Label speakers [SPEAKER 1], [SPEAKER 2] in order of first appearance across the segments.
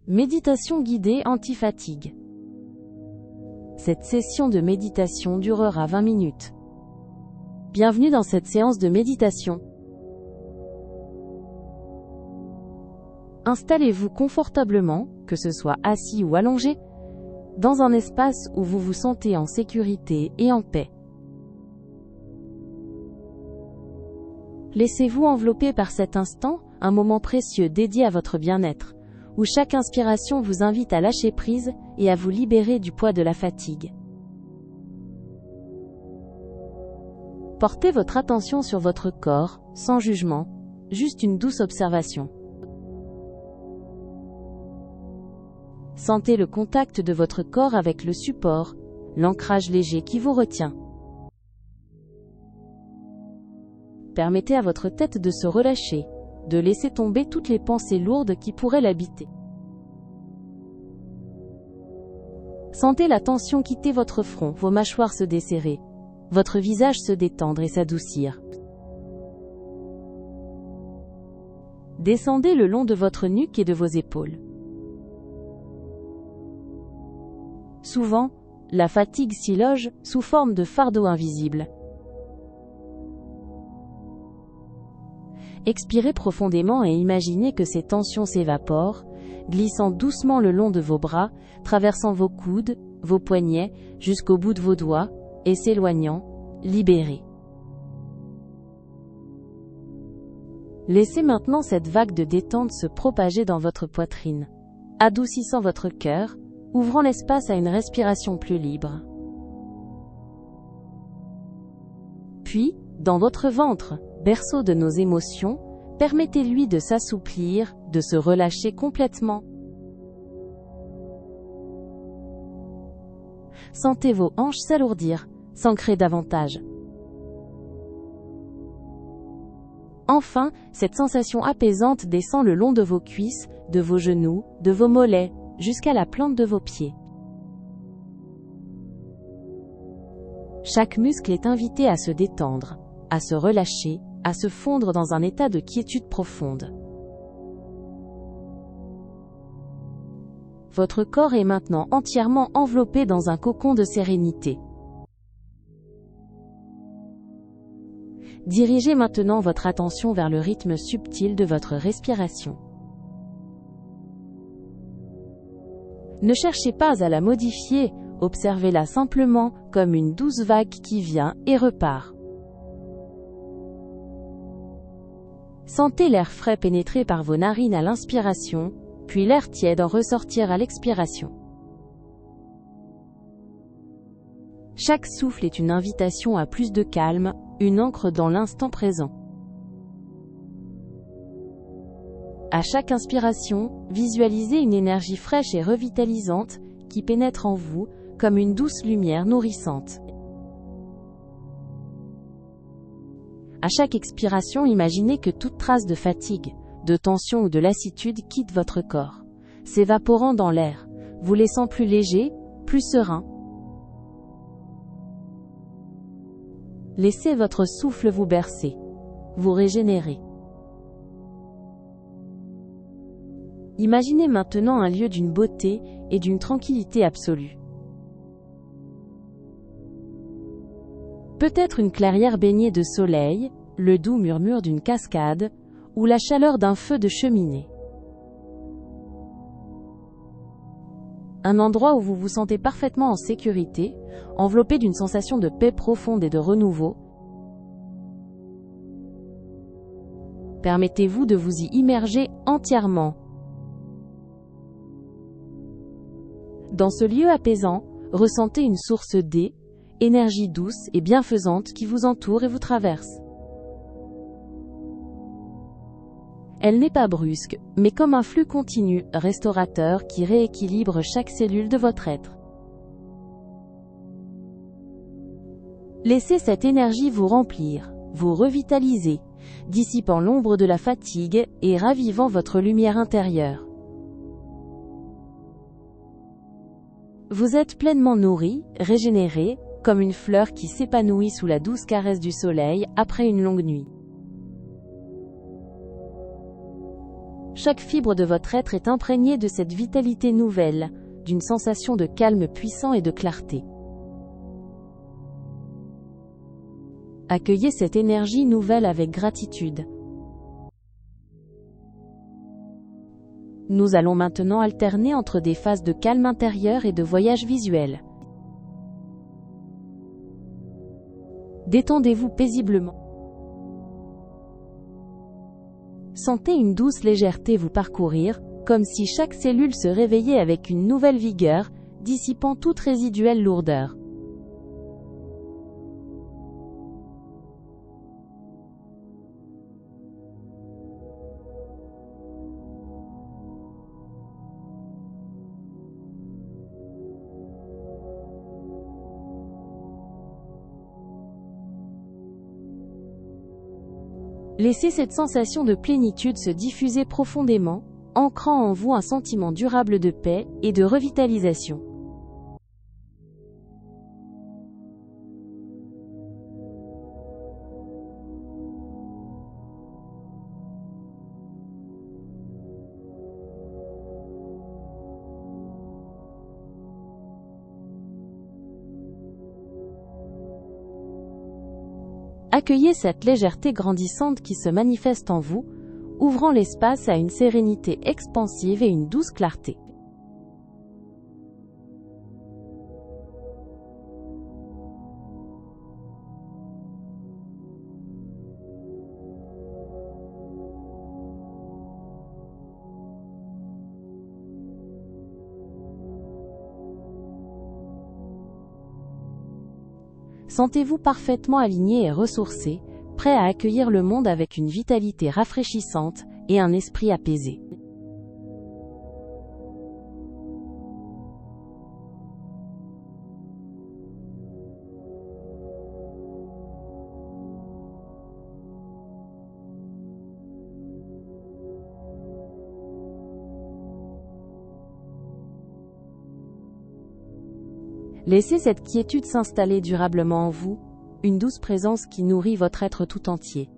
[SPEAKER 1] Méditation guidée anti-fatigue. Cette session de méditation durera 20 minutes. Bienvenue dans cette séance de méditation. Installez-vous confortablement, que ce soit assis ou allongé, dans un espace où vous vous sentez en sécurité et en paix. Laissez-vous envelopper par cet instant, un moment précieux dédié à votre bien-être, où chaque inspiration vous invite à lâcher prise et à vous libérer du poids de la fatigue. Portez votre attention sur votre corps, sans jugement, juste une douce observation. Sentez le contact de votre corps avec le support, l'ancrage léger qui vous retient. Permettez à votre tête de se relâcher, de laisser tomber toutes les pensées lourdes qui pourraient l'habiter. Sentez la tension quitter votre front, vos mâchoires se desserrer, votre visage se détendre et s'adoucir. Descendez le long de votre nuque et de vos épaules. Souvent, la fatigue s'y loge, sous forme de fardeau invisible. Expirez profondément et imaginez que ces tensions s'évaporent, glissant doucement le long de vos bras, traversant vos coudes, vos poignets, jusqu'au bout de vos doigts, et s'éloignant, libérés. Laissez maintenant cette vague de détente se propager dans votre poitrine, adoucissant votre cœur, ouvrant l'espace à une respiration plus libre. Puis, dans votre ventre, berceau de nos émotions, permettez-lui de s'assouplir, de se relâcher complètement. Sentez vos hanches s'alourdir, s'ancrer davantage. Enfin, cette sensation apaisante descend le long de vos cuisses, de vos genoux, de vos mollets, jusqu'à la plante de vos pieds. Chaque muscle est invité à se détendre, à se relâcher, à se fondre dans un état de quiétude profonde. Votre corps est maintenant entièrement enveloppé dans un cocon de sérénité. Dirigez maintenant votre attention vers le rythme subtil de votre respiration. Ne cherchez pas à la modifier, observez-la simplement comme une douce vague qui vient et repart. Sentez l'air frais pénétrer par vos narines à l'inspiration, puis l'air tiède en ressortir à l'expiration. Chaque souffle est une invitation à plus de calme, une ancre dans l'instant présent. À chaque inspiration, visualisez une énergie fraîche et revitalisante qui pénètre en vous, comme une douce lumière nourrissante. À chaque expiration, imaginez que toute trace de fatigue, de tension ou de lassitude quitte votre corps, s'évaporant dans l'air, vous laissant plus léger, plus serein. Laissez votre souffle vous bercer, vous régénérer. Imaginez maintenant un lieu d'une beauté et d'une tranquillité absolue. Peut-être une clairière baignée de soleil, le doux murmure d'une cascade, ou la chaleur d'un feu de cheminée. Un endroit où vous vous sentez parfaitement en sécurité, enveloppé d'une sensation de paix profonde et de renouveau. Permettez-vous de vous y immerger entièrement. Dans ce lieu apaisant, ressentez une source d'énergie douce et bienfaisante qui vous entoure et vous traverse. Elle n'est pas brusque, mais comme un flux continu, restaurateur qui rééquilibre chaque cellule de votre être. Laissez cette énergie vous remplir, vous revitaliser, dissipant l'ombre de la fatigue et ravivant votre lumière intérieure. Vous êtes pleinement nourri, régénéré, comme une fleur qui s'épanouit sous la douce caresse du soleil après une longue nuit. Chaque fibre de votre être est imprégnée de cette vitalité nouvelle, d'une sensation de calme puissant et de clarté. Accueillez cette énergie nouvelle avec gratitude. Nous allons maintenant alterner entre des phases de calme intérieur et de voyage visuel. Détendez-vous paisiblement. Sentez une douce légèreté vous parcourir, comme si chaque cellule se réveillait avec une nouvelle vigueur, dissipant toute résiduelle lourdeur. Laissez cette sensation de plénitude se diffuser profondément, ancrant en vous un sentiment durable de paix et de revitalisation. Accueillez cette légèreté grandissante qui se manifeste en vous, ouvrant l'espace à une sérénité expansive et une douce clarté. Sentez-vous parfaitement aligné et ressourcé, prêt à accueillir le monde avec une vitalité rafraîchissante et un esprit apaisé. Laissez cette quiétude s'installer durablement en vous, une douce présence qui nourrit votre être tout entier.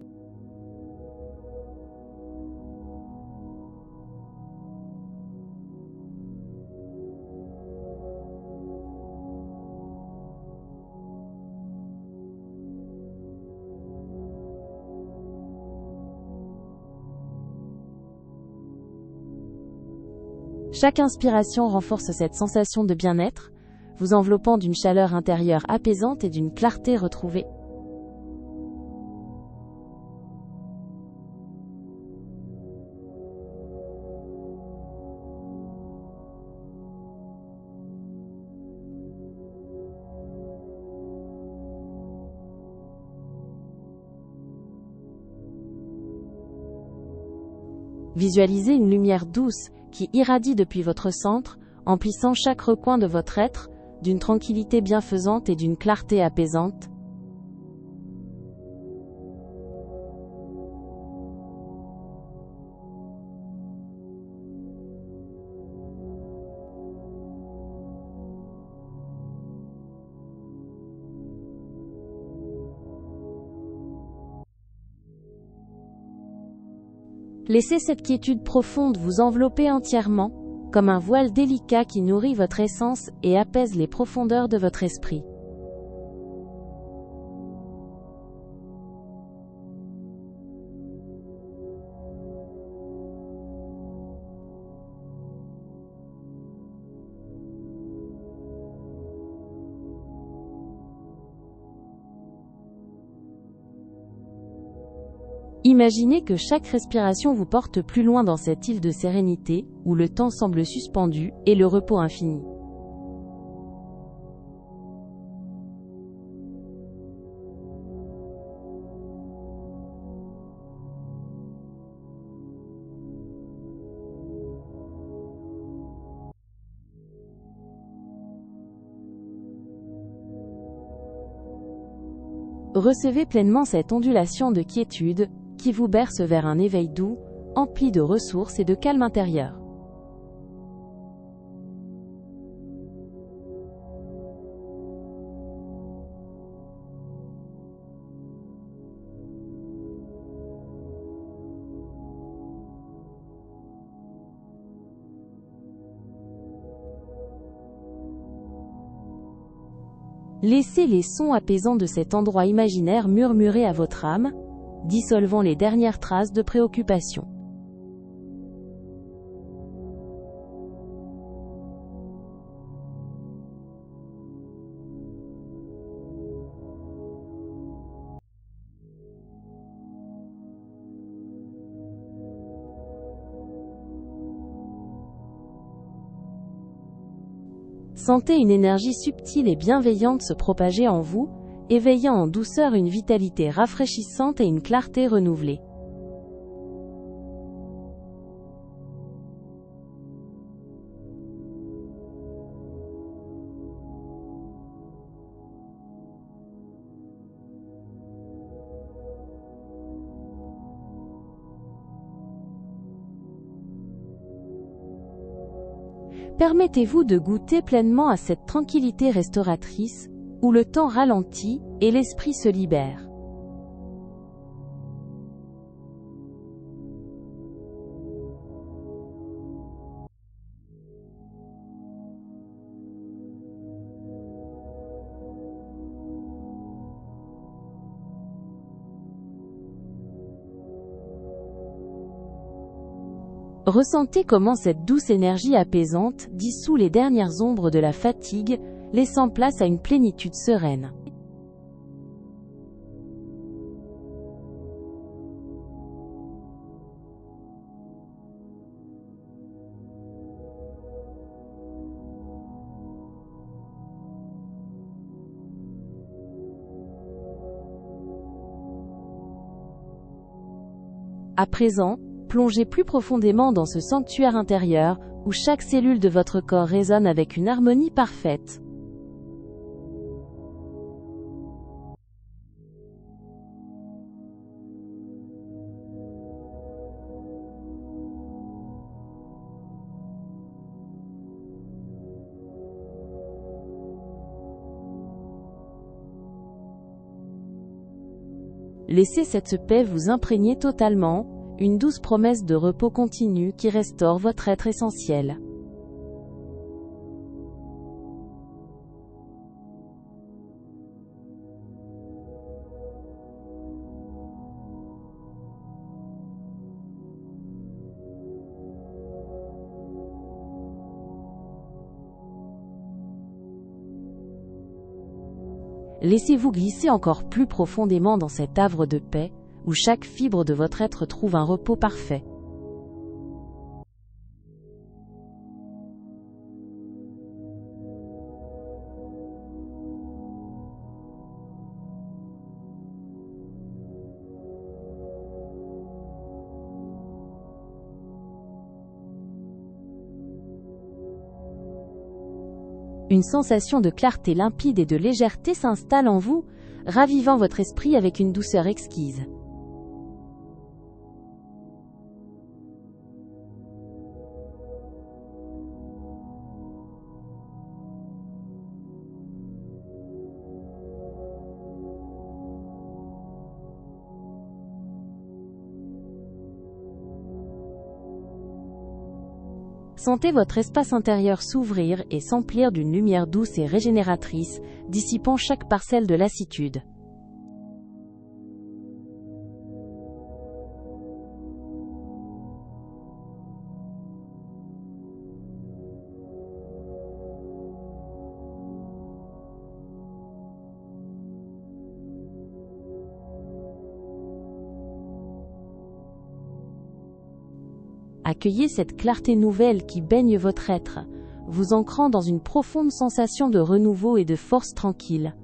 [SPEAKER 1] Chaque inspiration renforce cette sensation de bien-être, vous enveloppant d'une chaleur intérieure apaisante et d'une clarté retrouvée. Visualisez une lumière douce qui irradie depuis votre centre, emplissant chaque recoin de votre être, d'une tranquillité bienfaisante et d'une clarté apaisante. Laissez cette quiétude profonde vous envelopper entièrement, comme un voile délicat qui nourrit votre essence et apaise les profondeurs de votre esprit. Imaginez que chaque respiration vous porte plus loin dans cette île de sérénité, où le temps semble suspendu, et le repos infini. Recevez pleinement cette ondulation de quiétude, qui vous berce vers un éveil doux, empli de ressources et de calme intérieur. Laissez les sons apaisants de cet endroit imaginaire murmurer à votre âme, dissolvant les dernières traces de préoccupation. Sentez une énergie subtile et bienveillante se propager en vous, éveillant en douceur une vitalité rafraîchissante et une clarté renouvelée. Permettez-vous de goûter pleinement à cette tranquillité restauratrice, où le temps ralentit et l'esprit se libère. Ressentez comment cette douce énergie apaisante dissout les dernières ombres de la fatigue, laissant place à une plénitude sereine. À présent, plongez plus profondément dans ce sanctuaire intérieur, où chaque cellule de votre corps résonne avec une harmonie parfaite. Laissez cette paix vous imprégner totalement, une douce promesse de repos continu qui restaure votre être essentiel. Laissez-vous glisser encore plus profondément dans cet havre de paix, où chaque fibre de votre être trouve un repos parfait. Une sensation de clarté limpide et de légèreté s'installe en vous, ravivant votre esprit avec une douceur exquise. Sentez votre espace intérieur s'ouvrir et s'emplir d'une lumière douce et régénératrice, dissipant chaque parcelle de lassitude. Accueillez cette clarté nouvelle qui baigne votre être, vous ancrant dans une profonde sensation de renouveau et de force tranquille.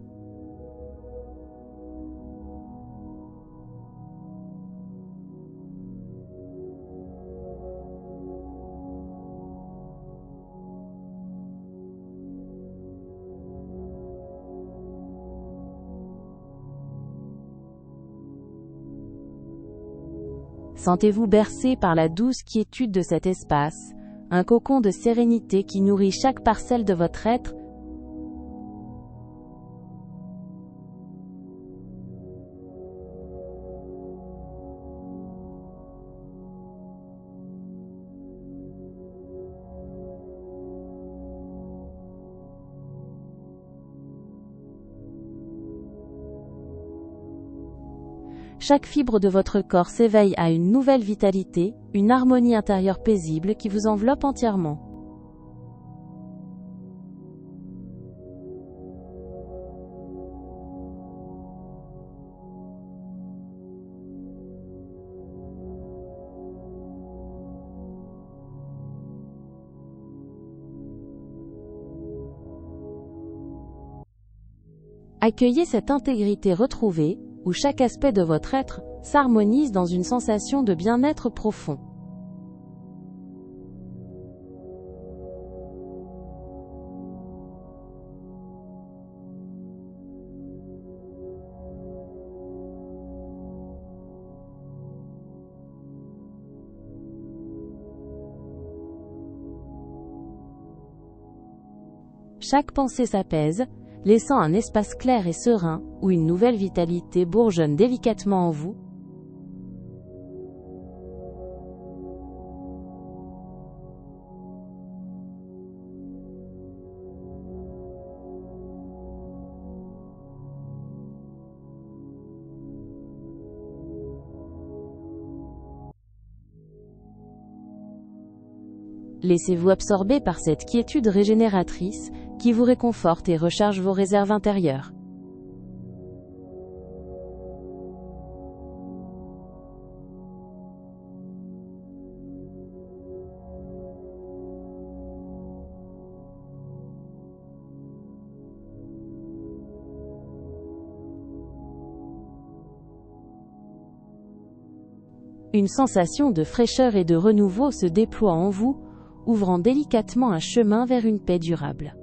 [SPEAKER 1] Sentez-vous bercé par la douce quiétude de cet espace, un cocon de sérénité qui nourrit chaque parcelle de votre être. chaque fibre de votre corps s'éveille à une nouvelle vitalité, une harmonie intérieure paisible qui vous enveloppe entièrement. Accueillez cette intégrité retrouvée, où chaque aspect de votre être s'harmonise dans une sensation de bien-être profond. Chaque pensée s'apaise, laissant un espace clair et serein, où une nouvelle vitalité bourgeonne délicatement en vous. Laissez-vous absorber par cette quiétude régénératrice, qui vous réconforte et recharge vos réserves intérieures. Une sensation de fraîcheur et de renouveau se déploie en vous, ouvrant délicatement un chemin vers une paix durable.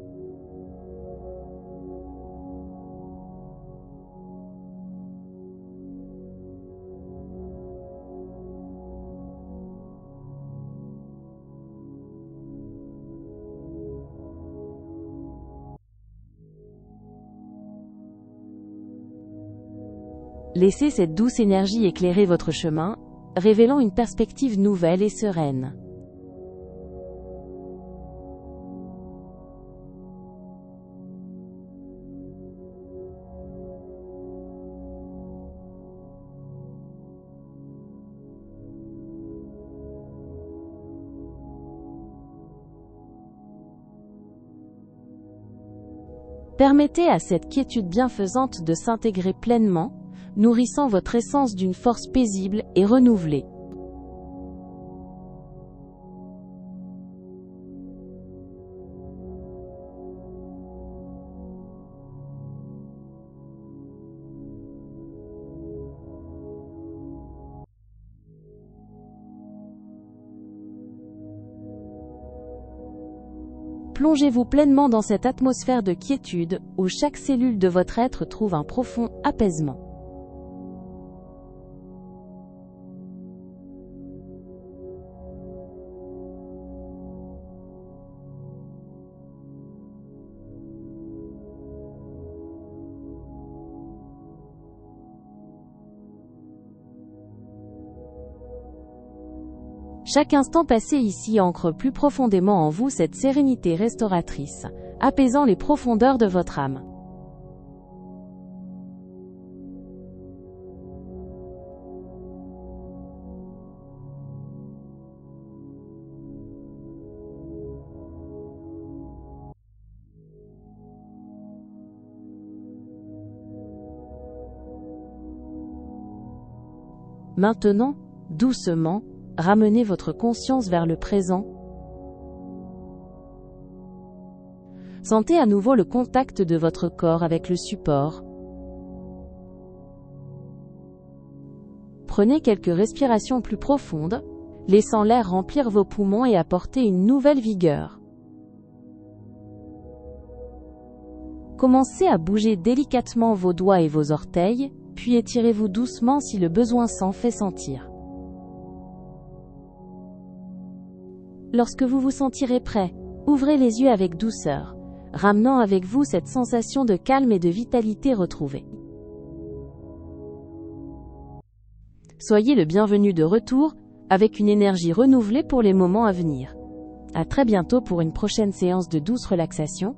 [SPEAKER 1] Laissez cette douce énergie éclairer votre chemin, révélant une perspective nouvelle et sereine. Permettez à cette quiétude bienfaisante de s'intégrer pleinement, nourrissant votre essence d'une force paisible et renouvelée. Plongez-vous pleinement dans cette atmosphère de quiétude, où chaque cellule de votre être trouve un profond apaisement. Chaque instant passé ici ancre plus profondément en vous cette sérénité restauratrice, apaisant les profondeurs de votre âme. Maintenant, doucement, ramenez votre conscience vers le présent. Sentez à nouveau le contact de votre corps avec le support. Prenez quelques respirations plus profondes, laissant l'air remplir vos poumons et apporter une nouvelle vigueur. Commencez à bouger délicatement vos doigts et vos orteils, puis étirez-vous doucement si le besoin s'en fait sentir. Lorsque vous vous sentirez prêt, ouvrez les yeux avec douceur, ramenant avec vous cette sensation de calme et de vitalité retrouvée. Soyez le bienvenu de retour, avec une énergie renouvelée pour les moments à venir. À très bientôt pour une prochaine séance de douce relaxation.